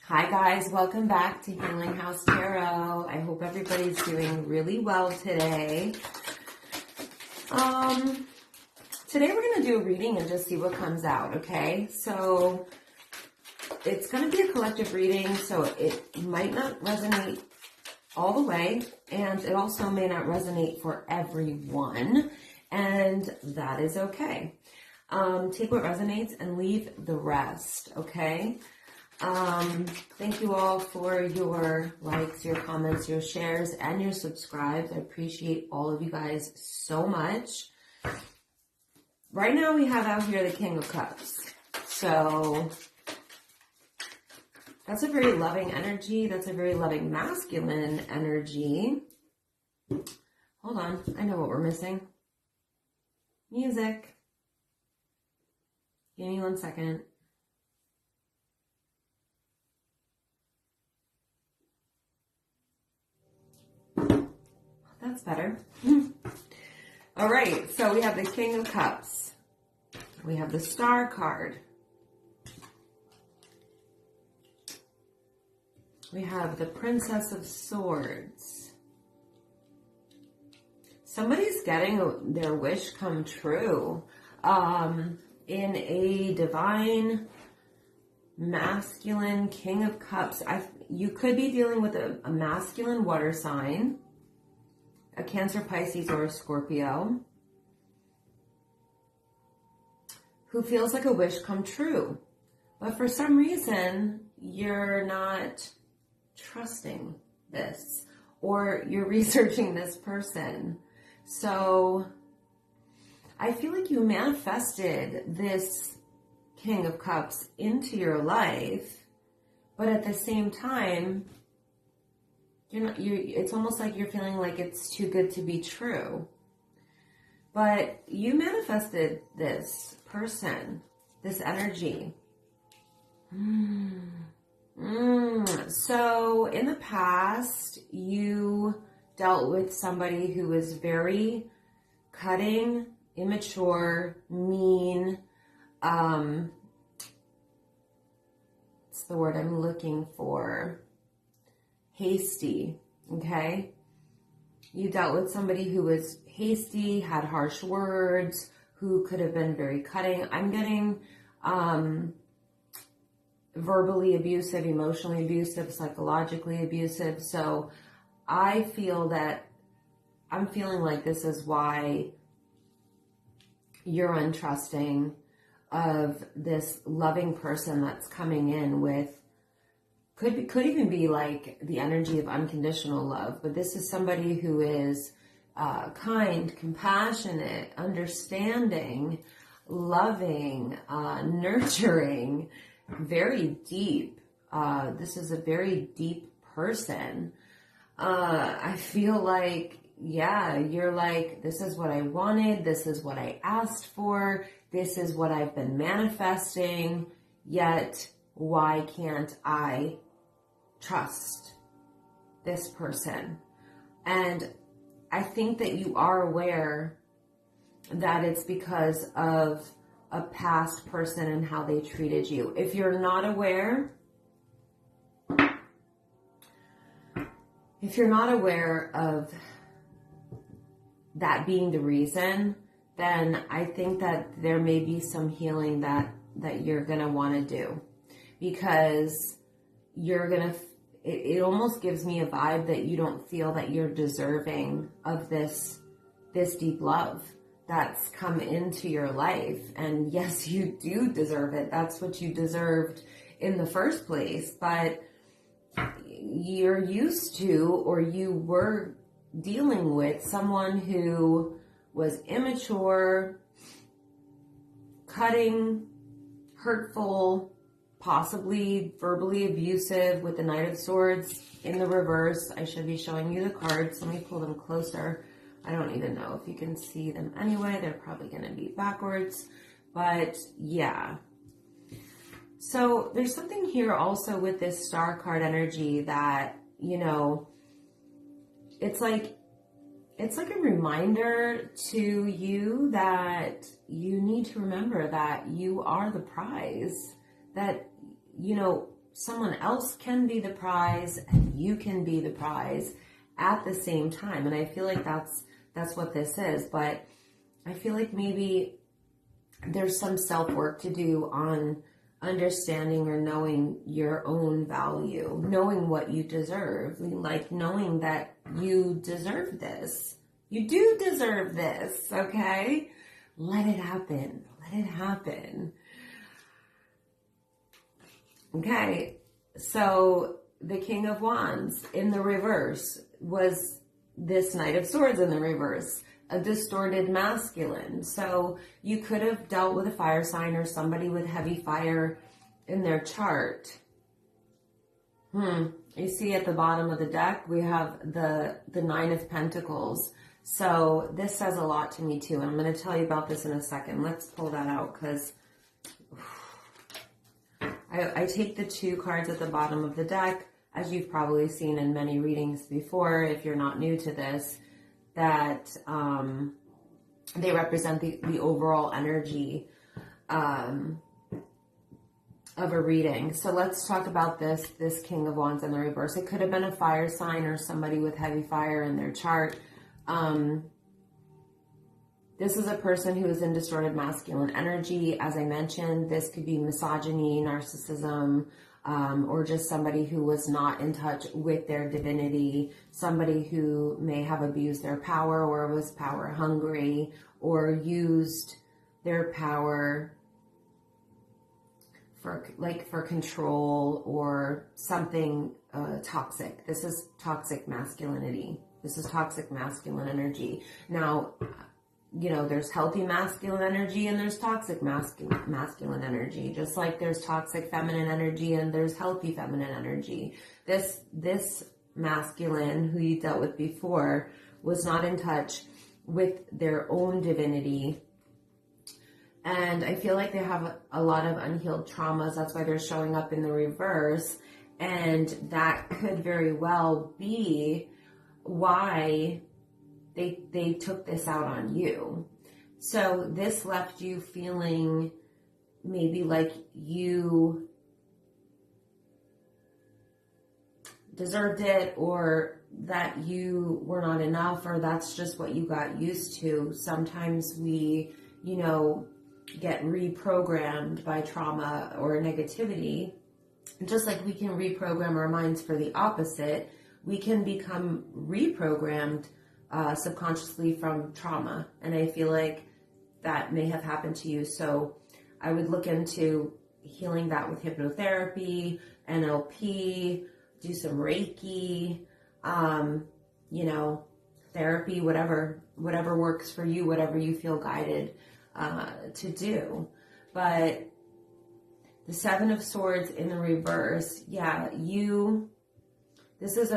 Hi guys, welcome back to Healing House Tarot. I hope everybody's doing really well today. Today we're going to do a reading and just see what comes out, okay? So it's going to be a collective reading, so it might not resonate all the way, and it also may not resonate for everyone, and that is okay. Take what resonates and leave the rest, okay? Thank you all for your likes, your comments, your shares, and your subscribes. I appreciate all of you guys so much. Right now we have out here the King of Cups. So that's a very loving energy. That's a very loving masculine energy. Hold on. I know what we're missing. Music. Give me 1 second. That's better. All right, so we have the King of Cups. We have the Star card. We have the Princess of Swords. Somebody's getting their wish come true in a divine masculine King of Cups. You could be dealing with a masculine water sign, a Cancer, Pisces, or a Scorpio, who feels like a wish come true. But for some reason, you're not trusting this, or you're researching this person. So I feel like you manifested this King of Cups into your life, but at the same time, it's almost like you're feeling like it's too good to be true. But you manifested this person, this energy. So in the past, you dealt with somebody who was very cutting, immature, mean. It's the word I'm looking for. Hasty, okay? You dealt with somebody who was hasty, had harsh words, who could have been very cutting. I'm getting verbally abusive, emotionally abusive, psychologically abusive. So I feel that I'm feeling like this is why you're untrusting of this loving person that's coming in with could even be like the energy of unconditional love, but this is somebody who is kind, compassionate, understanding, loving, nurturing, very deep. This is a very deep person. I feel like, yeah, you're like, this is what I wanted, this is what I asked for, this is what I've been manifesting, yet why can't I trust this person? And I think that you are aware that it's because of a past person and how they treated you. If you're not aware, of that being the reason, then I think that there may be some healing that you're going to want to do, because you're going to, it almost gives me a vibe that you don't feel that you're deserving of this deep love that's come into your life. And yes, you do deserve it. That's what you deserved in the first place. But you're used to, or you were dealing with someone who was immature, cutting, hurtful, possibly verbally abusive, with the Knight of Swords in the reverse. I should be showing you the cards. Let me pull them closer. I don't even know if you can see them anyway. They're probably going to be backwards. But yeah. So there's something here also with this Star card energy that, you know, it's like a reminder to you that you need to remember that you are the prize. That, you know, someone else can be the prize and you can be the prize at the same time. And I feel like that's what this is. But I feel like maybe there's some self-work to do on understanding or knowing your own value, knowing what you deserve, like knowing that you deserve this. You do deserve this, okay? Let it happen. Let it happen. Okay, so the King of Wands in the reverse was this Knight of Swords in the reverse, a distorted masculine. So you could have dealt with a fire sign or somebody with heavy fire in their chart. You see at the bottom of the deck, we have the Nine of Pentacles. So this says a lot to me too. I'm going to tell you about this in a second. Let's pull that out because I take the 2 cards at the bottom of the deck, as you've probably seen in many readings before, if you're not new to this, that they represent the overall energy of a reading. So let's talk about this King of Wands in the reverse. It could have been a fire sign or somebody with heavy fire in their chart. This is a person who is in distorted masculine energy. As I mentioned, this could be misogyny, narcissism, or just somebody who was not in touch with their divinity, somebody who may have abused their power or was power hungry or used their power for control or something toxic. This is toxic masculinity. This is toxic masculine energy. Now, you know, there's healthy masculine energy and there's toxic masculine energy, just like there's toxic feminine energy and there's healthy feminine energy. This masculine who you dealt with before was not in touch with their own divinity. And I feel like they have a lot of unhealed traumas. That's why they're showing up in the reverse. And that could very well be why they took this out on you. So this left you feeling maybe like you deserved it, or that you were not enough, or that's just what you got used to. Sometimes we, you know, get reprogrammed by trauma or negativity. Just like we can reprogram our minds for the opposite, we can become reprogrammed subconsciously from trauma. And I feel like that may have happened to you. So I would look into healing that with hypnotherapy, NLP, do some Reiki, you know, therapy, whatever works for you, whatever you feel guided to do. But the Seven of Swords in the reverse, yeah, this is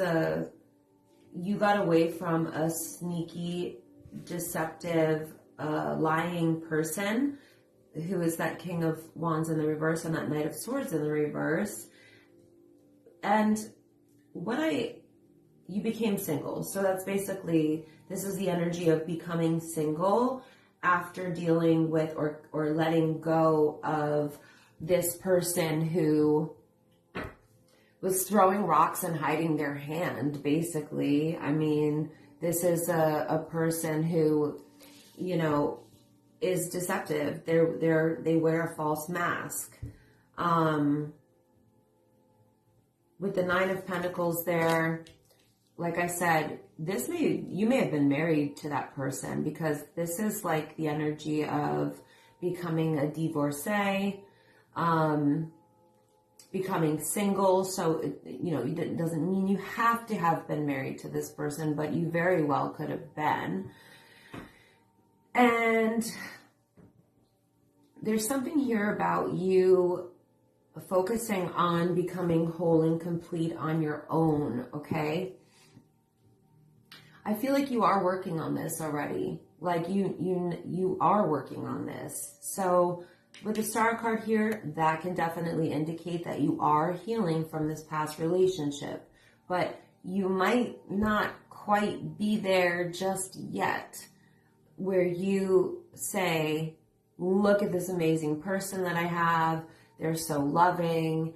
a you got away from a sneaky, deceptive, lying person who is that King of Wands in the reverse and that Knight of Swords in the reverse. And you became single. So that's basically, this is the energy of becoming single after dealing with or letting go of this person who was throwing rocks and hiding their hand, basically. I mean, this is a person who, you know, is deceptive. They wear a false mask. With the Nine of Pentacles there, like I said, you may have been married to that person, because this is like the energy of becoming a divorcee, becoming single. So, you know, it doesn't mean you have to have been married to this person, but you very well could have been. And there's something here about you focusing on becoming whole and complete on your own, okay? I feel like you are working on this already. Like you are working on this. So with the Star card here, that can definitely indicate that you are healing from this past relationship, but you might not quite be there just yet, where you say, look at this amazing person that I have. They're so loving.